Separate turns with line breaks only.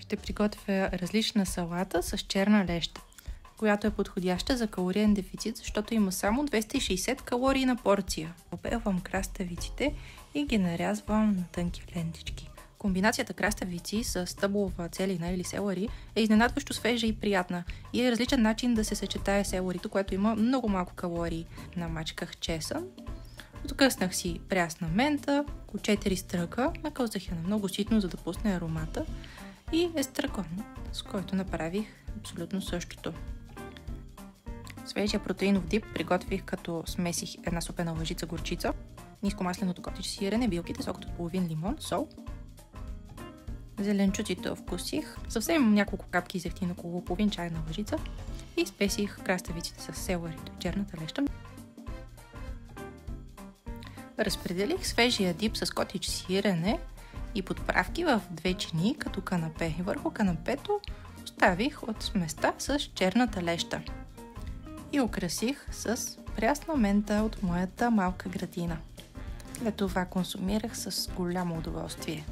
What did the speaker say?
Ще приготвя различна салата с черна леща, която е подходяща за калориен дефицит, защото има само 260 калории на порция. Обелвам краставиците и ги нарязвам на тънки лентички. Комбинацията краставици с стъблова целина или селери е изненадващо свежа и приятна и е различен начин да се съчетае селерито, което има много малко калории. Намачках чесън, откъснах си прясна мента, около 4 стръка, накълзах я на много ситно, за да пусне аромата, и естрагон, с който направих абсолютно същото. Свежия протеинов дип приготвих, като смесих една супена лъжица горчица, нискомасленото котече сирене, билките, сокът от половин лимон, сол. Зеленчуците овкусих, съвсем няколко капки зехтин, около половин чайна лъжица, и спесих краставиците с селерито и черната леща. Разпределих свежия дип с котич сирене и подправки в две чини като канапе. Върху канапето оставих от сместа с черната леща и украсих с прясна мента от моята малка градина. След това консумирах с голямо удоволствие.